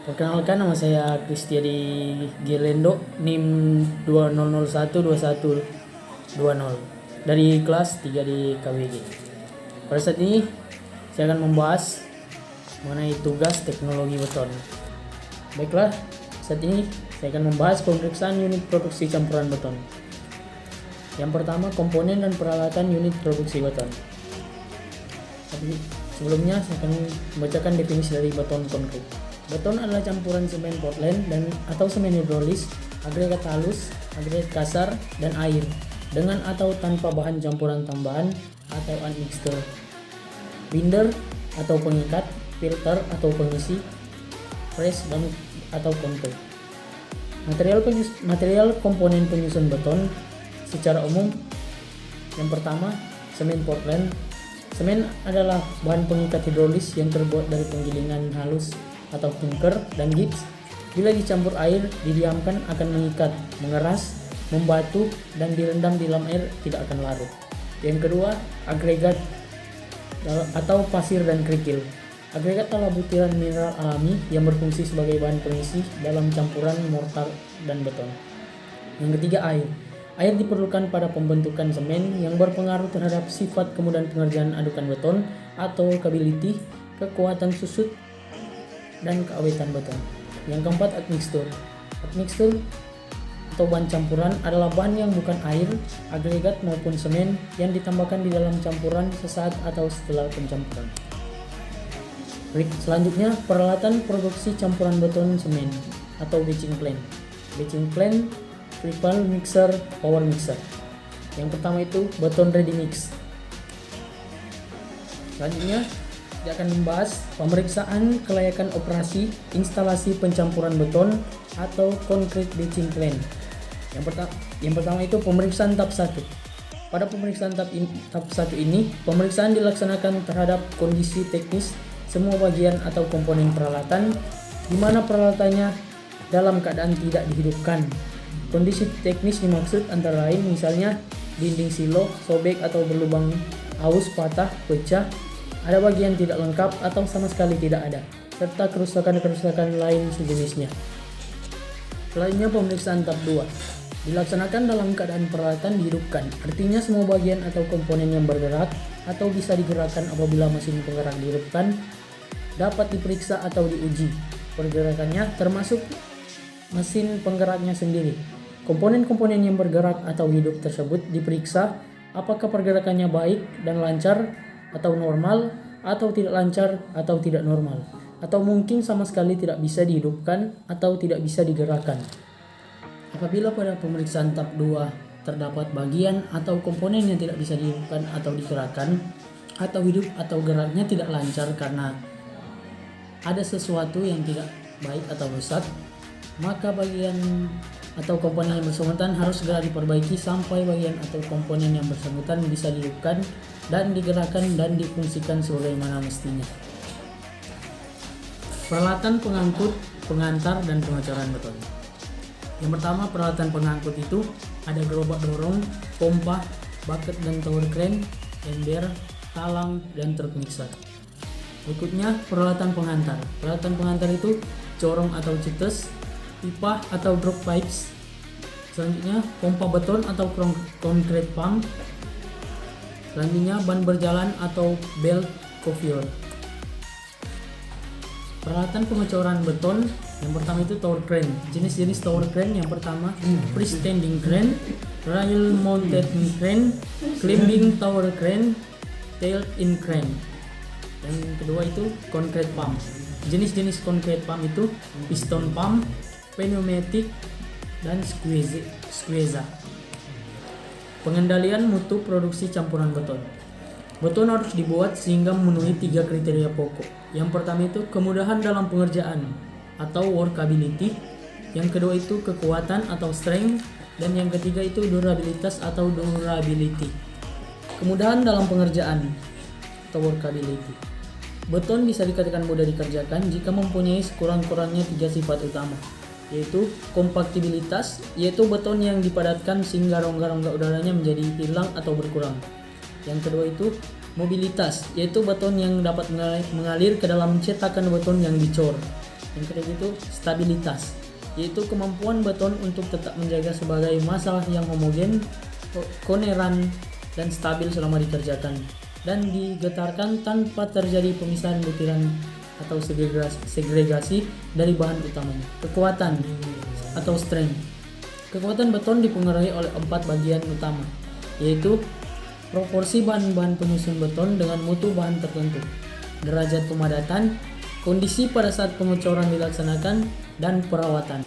Perkenalkan, nama saya Kristiadi Gelendo, NIM 20012120 dari kelas 3 di KWG. Pada saat ini saya akan membahas mengenai tugas teknologi beton. Baiklah, saat ini saya akan membahas pemeriksaan unit produksi campuran beton. Yang pertama, komponen dan peralatan unit produksi beton. Tapi sebelumnya saya akan membacakan definisi dari beton konkret. Beton adalah campuran semen Portland atau semen hidrolis, agregat halus, agregat kasar, dan air dengan atau tanpa bahan campuran tambahan atau admixture, binder atau pengikat, filter atau pengisi, press atau kontur. Material komponen penyusun beton secara umum, yang pertama, semen Portland. Semen adalah bahan pengikat hidrolis yang terbuat dari penggilingan halus atau clinker dan gips. Bila dicampur air, didiamkan akan mengikat, mengeras, membatu, dan direndam di dalam air tidak akan larut. Yang kedua, agregat atau pasir dan kerikil. Agregat adalah butiran mineral alami yang berfungsi sebagai bahan pengisi dalam campuran mortar dan beton. Yang ketiga, air. Air diperlukan pada pembentukan semen yang berpengaruh terhadap sifat kemudahan pengerjaan adukan beton atau workability, kekuatan susut, dan keawetan beton. Yang keempat, admixture. Admixture atau bahan campuran adalah bahan yang bukan air, agregat maupun semen yang ditambahkan di dalam campuran sesaat atau setelah pencampuran. Selanjutnya, peralatan produksi campuran beton semen atau batching plant. Batching plant, triple mixer, power mixer. Yang pertama itu beton ready mix. Selanjutnya dia akan membahas pemeriksaan kelayakan operasi instalasi pencampuran beton atau concrete batching plant. Yang pertama itu pemeriksaan tahap 1. Pada pemeriksaan tahap 1 ini, pemeriksaan dilaksanakan terhadap kondisi teknis semua bagian atau komponen peralatan, di mana peralatannya dalam keadaan tidak dihidupkan. Kondisi teknis dimaksud antara lain misalnya dinding silo, sobek atau berlubang, aus, patah, pecah, ada bagian tidak lengkap atau sama sekali tidak ada, serta kerusakan-kerusakan lain sejenisnya. Selanjutnya, pemeriksaan tahap 2 dilaksanakan dalam keadaan peralatan dihidupkan, artinya semua bagian atau komponen yang bergerak atau bisa digerakkan apabila mesin penggerak dihidupkan dapat diperiksa atau diuji pergerakannya, termasuk mesin penggeraknya sendiri. Komponen-komponen yang bergerak atau hidup tersebut diperiksa apakah pergerakannya baik dan lancar atau normal, atau tidak lancar atau tidak normal, atau mungkin sama sekali tidak bisa dihidupkan atau tidak bisa digerakkan. Apabila pada pemeriksaan tahap 2 terdapat bagian atau komponen yang tidak bisa dihidupkan atau digerakkan, atau hidup atau geraknya tidak lancar karena ada sesuatu yang tidak baik atau rusak, maka bagian atau komponen yang bersangkutan harus segera diperbaiki sampai bagian atau komponen yang bersangkutan bisa dihidupkan dan digerakkan dan difungsikan sebagaimana mestinya. Peralatan pengangkut, pengantar, dan pengecoran beton. Yang pertama, peralatan pengangkut itu ada gerobak dorong, pompa, bucket dan tower crane, ember, talang, dan truk mixer. Berikutnya, peralatan pengantar. Peralatan pengantar itu corong atau cetes, pipa atau drop pipes. Selanjutnya, pompa beton atau concrete pump. Selanjutnya, ban berjalan atau belt conveyor. Peralatan pengecoran beton, yang pertama itu tower crane. Jenis-jenis tower crane yang pertama freestanding crane, rail mounted crane, climbing tower crane, tailed in crane. Dan yang kedua itu concrete pump. Jenis-jenis concrete pump itu piston pump, pneumatic, dan squeezer. Pengendalian mutu produksi campuran beton. Beton harus dibuat sehingga memenuhi 3 kriteria pokok. Yang pertama itu kemudahan dalam pengerjaan atau workability. Yang kedua itu kekuatan atau strength. Dan yang ketiga itu durabilitas atau durability. Kemudahan dalam pengerjaan atau workability. Beton bisa dikatakan mudah dikerjakan jika mempunyai sekurang-kurangnya 3 sifat utama, yaitu kompaktibilitas, yaitu beton yang dipadatkan sehingga rongga-rongga udaranya menjadi hilang atau berkurang. Yang kedua itu mobilitas, yaitu beton yang dapat mengalir ke dalam cetakan beton yang dicor. Yang ketiga itu stabilitas, yaitu kemampuan beton untuk tetap menjaga sebagai massa yang homogen, koheran, dan stabil selama dikerjakan dan digetarkan tanpa terjadi pemisahan butiran atau segregasi dari bahan utamanya. Kekuatan atau strength. Kekuatan beton dipengaruhi oleh 4 bagian utama, yaitu proporsi bahan-bahan penyusun beton dengan mutu bahan tertentu, derajat pemadatan, kondisi pada saat pengecoran dilaksanakan, dan perawatan.